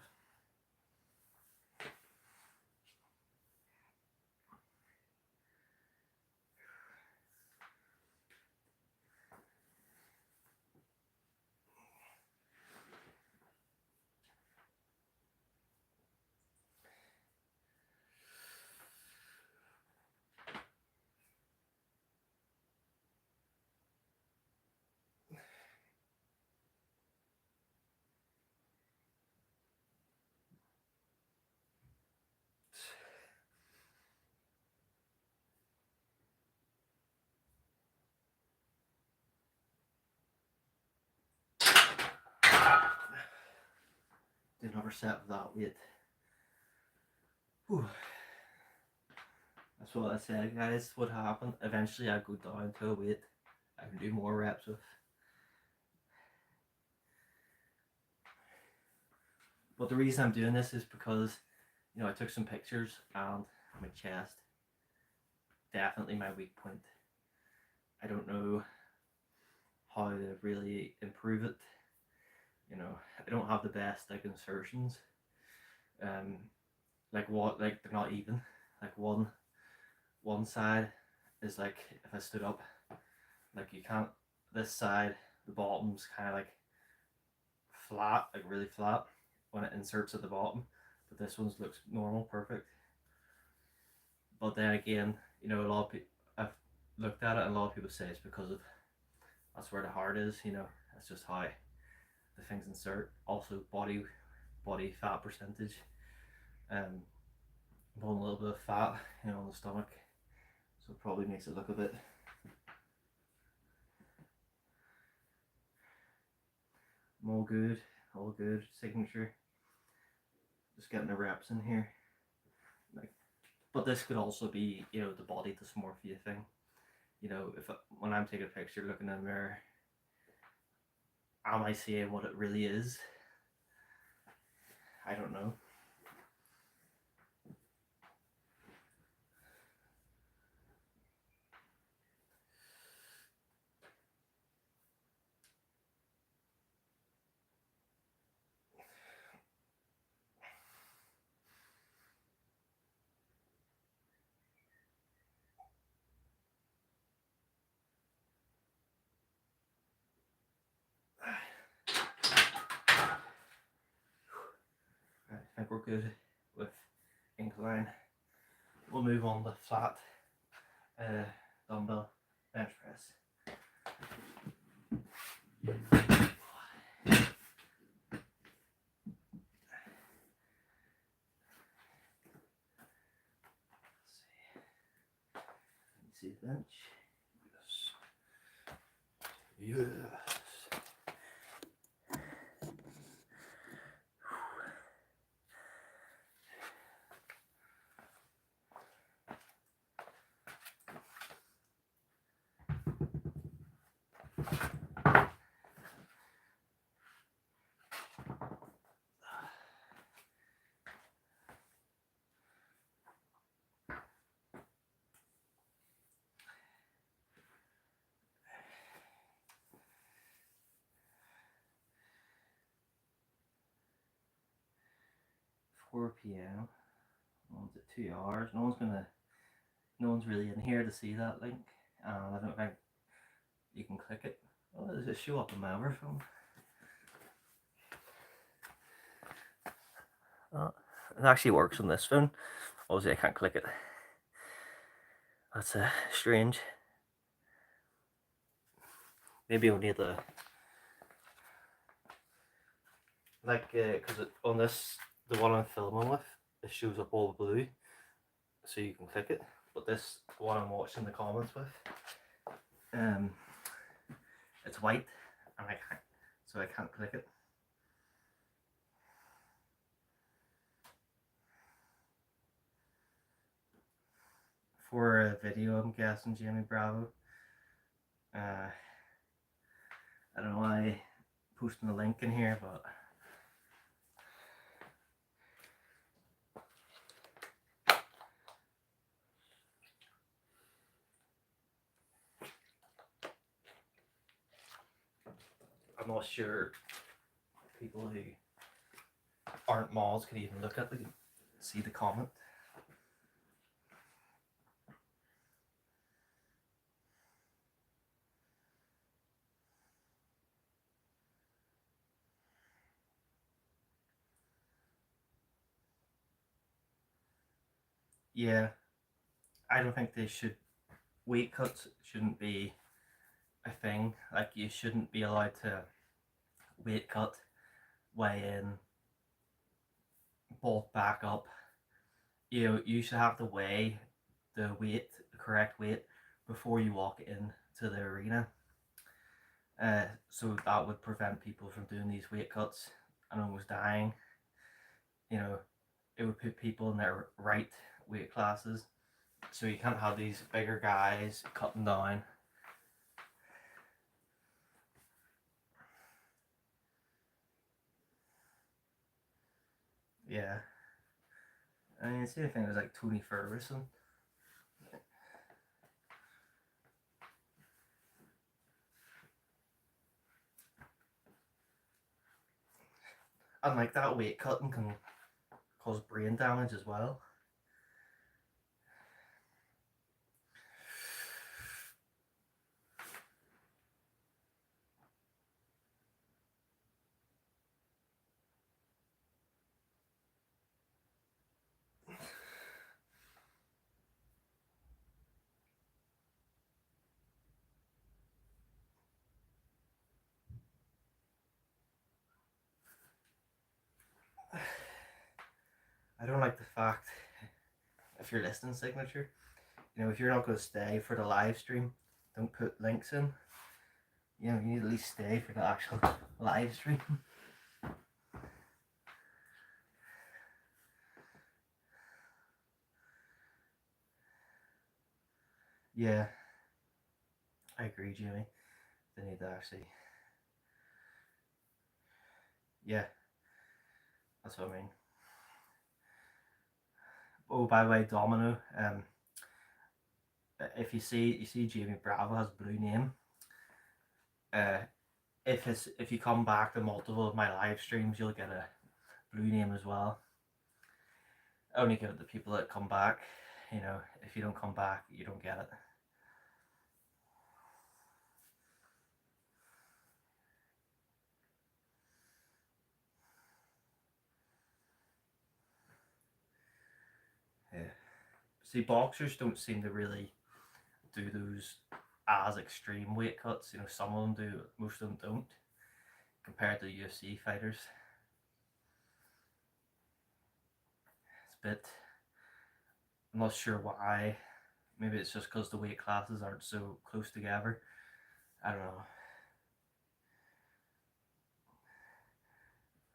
Do another set of that weight. Whew. That's what I said, guys. What happened? Eventually, I go down to a weight I can do more reps with. But the reason I'm doing this is because, you know, I took some pictures and my chest, definitely my weak point. I don't know how to really improve it. You know, I don't have the best like insertions. Like they're not even. Like one side is like, if I stood up, like you can't. This side, the bottom's kind of like flat, like really flat when it inserts at the bottom. But this one looks normal, perfect. But then again, you know, a lot of people, I've looked at it and a lot of people say it's because of, that's where the heart is, you know, that's just how the things insert. Also body fat percentage, put a little bit of fat, you know, on the stomach, so it probably makes it look a bit. All good, signature. Just getting the reps in here. Like, but this could also be, you know, the body dysmorphia thing. You know, when I'm taking a picture, looking in the mirror, am I seeing what it really is? I don't know. I think we're good with incline. We'll move on to flat dumbbell bench press. See the bench? Yes. Yes. 4 p.m. One's at 2 hours. No one's really in here to see that link. I don't think you can click it. Oh, does it show up on my other phone? It actually works on this phone. Obviously, I can't click it. That's strange. Maybe I'll need the because on this, the one I'm filming with, it shows up all blue, so you can click it. But this one I'm watching the comments with, it's white, and I can't click it. For a video, I'm guessing Jamie Bravo. I don't know why I'm posting the link in here, but I'm not sure people who aren't mods can even look at the see the comment. Yeah, I don't think they should. Weight cuts shouldn't be a thing. Like, you shouldn't be allowed to weight cut, weigh in, bulk back up. You know, you should have to weigh the correct weight, before you walk into the arena. So that would prevent people from doing these weight cuts and almost dying. You know, it would put people in their right weight classes. So you can't have these bigger guys cutting down. Yeah. I mean, the same thing was like Tony Ferguson. And like, that weight cutting can cause brain damage as well. I don't like the fact, if you're listening signature, you know, if you're not going to stay for the live stream, don't put links in. You know, you need to at least stay for the actual live stream. Yeah, I agree, Jimmy. They need to actually. Yeah, that's what I mean. Oh, by the way, Domino. If you see Jamie Bravo has a blue name. If you come back to multiple of my live streams, you'll get a blue name as well. I only give it to people that come back. You know, if you don't come back, you don't get it. Yeah. See, boxers don't seem to really do those as extreme weight cuts. You know, some of them do, most of them don't, compared to UFC fighters. It's a bit. I'm not sure why. Maybe it's just because the weight classes aren't so close together. I don't know.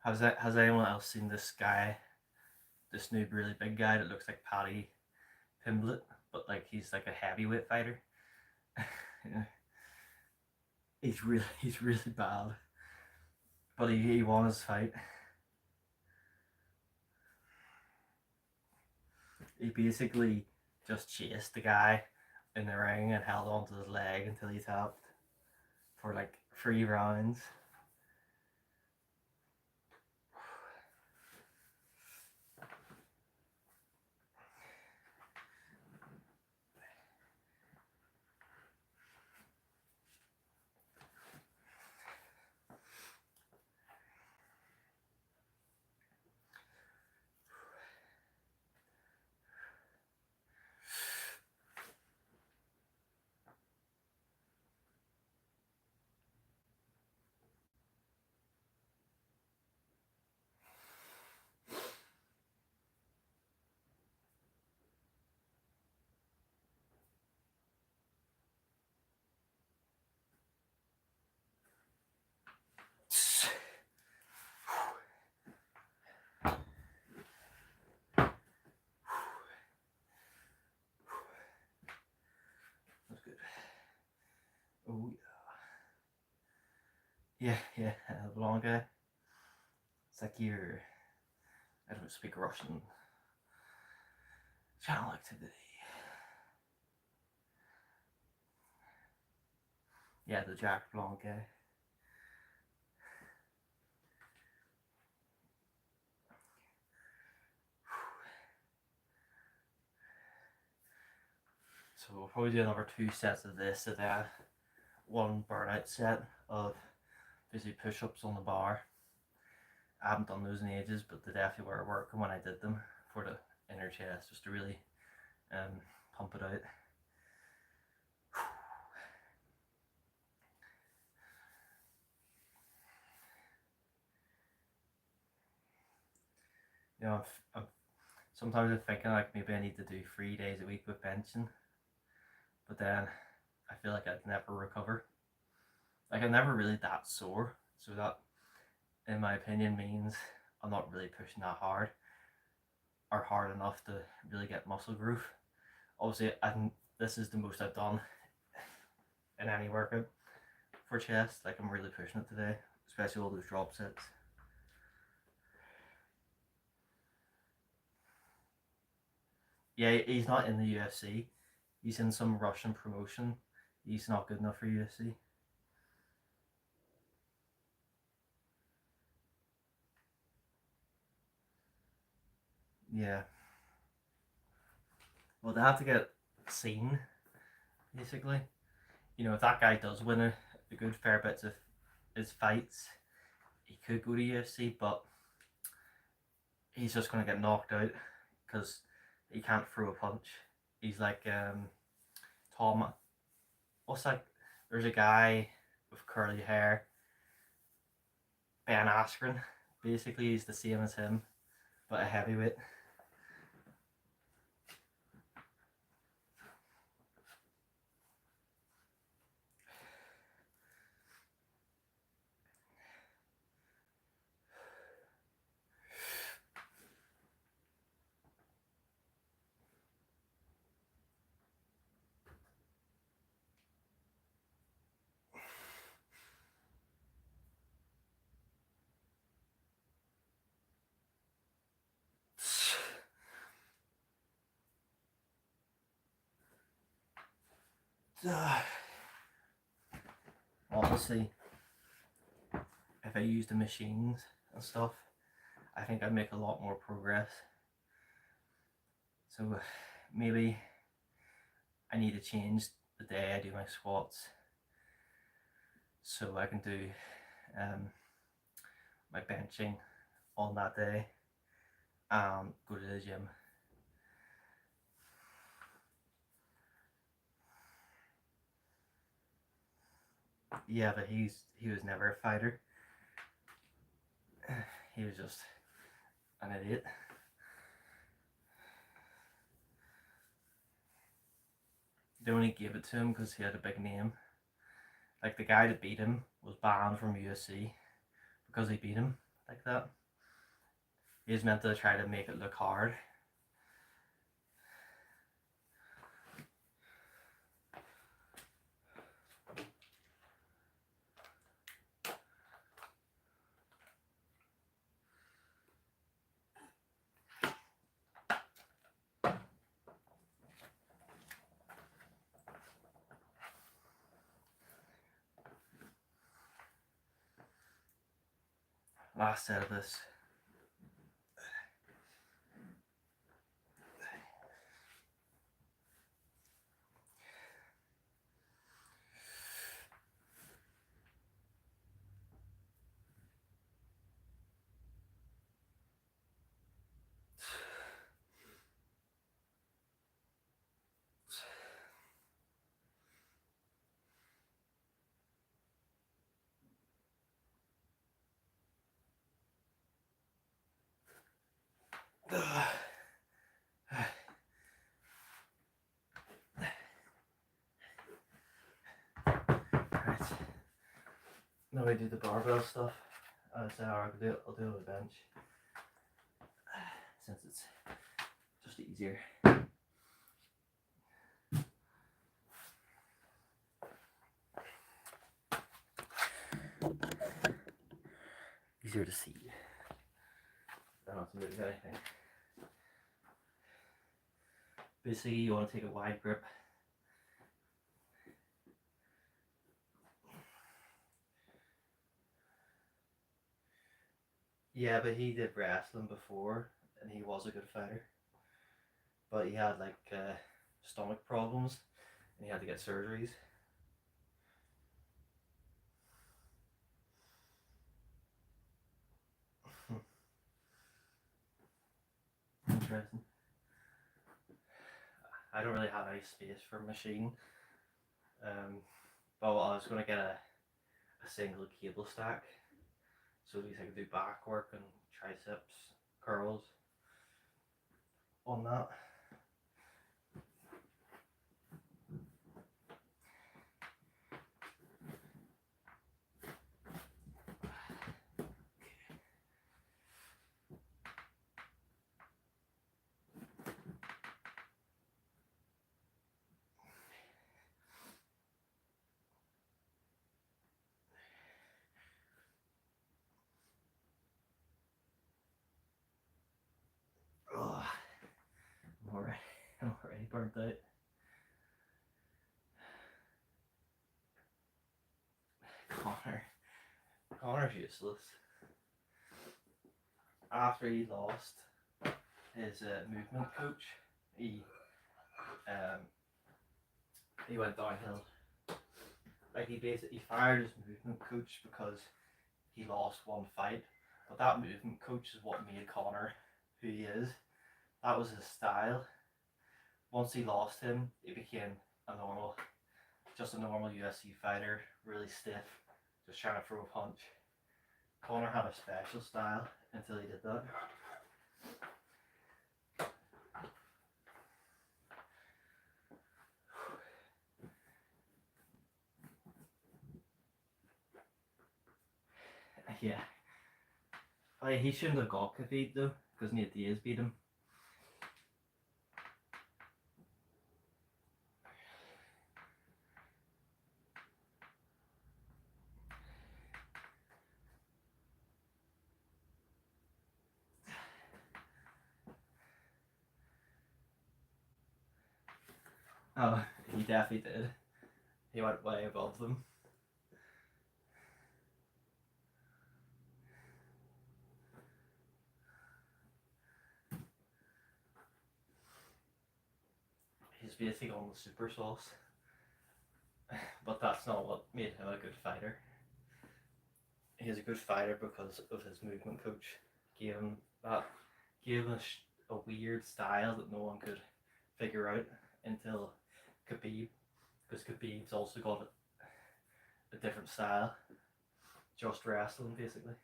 Has anyone else seen this guy? This new really big guy that looks like Paddy Pimblett, but like he's like a heavyweight fighter. He's really bad, but he won his fight. He basically just chased the guy in the ring and held onto his leg until he tapped for like 3 rounds. Yeah, the long guy. It's like you're, I don't speak Russian. Channel activity. Yeah, the Jack Blanc guy. So we'll probably do another 2 sets of this, and then 1 burnout set of busy push-ups on the bar. I haven't done those in ages, but they definitely were working when I did them for the inner chest, just to really pump it out. You know, sometimes I'm thinking like maybe I need to do 3 days a week with benching, but then I feel like I'd never recover. Like I'm never really that sore, so that, in my opinion, means I'm not really pushing that hard or hard enough to really get muscle growth. Obviously, this is the most I've done in any workout for chest. Like I'm really pushing it today, especially all those drop sets. Yeah, he's not in the UFC. He's in some Russian promotion. He's not good enough for UFC. Yeah. Well, they have to get seen, basically. You know, if that guy does win a good fair bit of his fights, he could go to UFC, but he's just going to get knocked out because he can't throw a punch. He's like Tom. What's that? There's a guy with curly hair, Ben Askren. Basically, he's the same as him, but a heavyweight. Honestly, if I use the machines and stuff, I think I'd make a lot more progress. So maybe I need to change the day I do my squats so I can do my benching on that day and go to the gym. Yeah, but he was never a fighter. He was just an idiot. They only gave it to him because he had a big name. Like the guy that beat him was banned from UFC because he beat him like that. He was meant to try to make it look hard. Last set of this. Right. Now I do the barbell stuff. I'll do it on the bench since it's just easier. easier to see. I don't have to move anything. Basically, you want to take a wide grip. Yeah, but he did wrestling before, and he was a good fighter. But he had like stomach problems, and he had to get surgeries. Interesting. I don't really have any space for a machine. But I was going to get a single cable stack, so at least I could do back work and triceps curls on that. Oh, I'm already burnt out. Connor's useless. After he lost his movement coach, he went downhill. Like he fired his movement coach because he lost one fight, but that movement coach is what made Connor who he is. That was his style. Once he lost him, he became just a normal UFC fighter, really stiff, just trying to throw a punch. Connor had a special style until he did that. Yeah. He shouldn't have got Khabib though, because Nate Diaz beat him. Oh, he definitely did. He went way above them. He's basically on the super sauce. But that's not what made him a good fighter. He's a good fighter because of his movement coach. Gave him a weird style that no one could figure out until Khabib, because Khabib's also got a different style, just wrestling basically.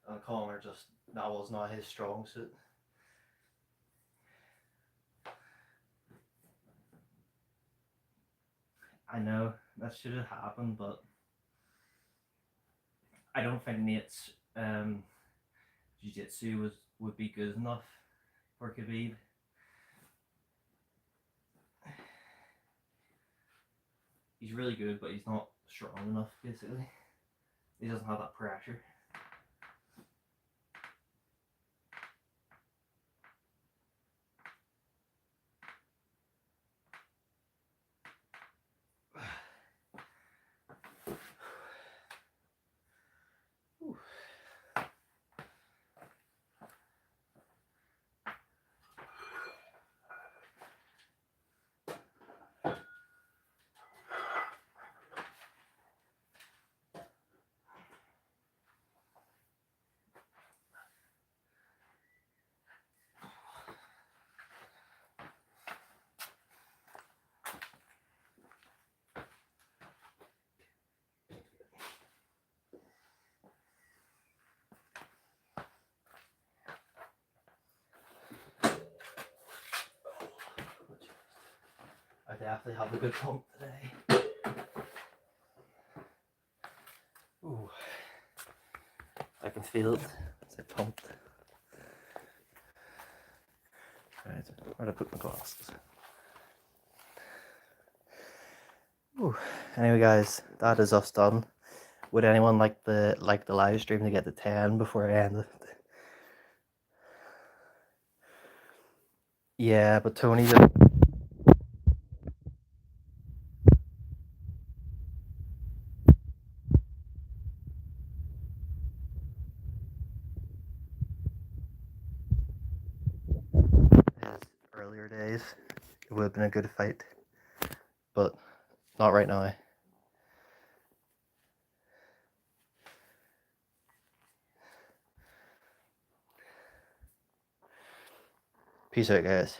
And Connor that was not his strong suit. I know that should have happened, but I don't think Nate's jiu-jitsu would be good enough for Khabib. He's really good, but he's not strong enough, basically. He doesn't have that pressure. I definitely have a good pump today. Ooh, I can feel it. It's a pump. Right, where'd I put my glasses? Ooh. Anyway, guys, that is us done. Would anyone like the live stream to get to 10 before I end it? Yeah, but Tony just... his earlier days, it would have been a good fight, but not right now. Peace out, guys.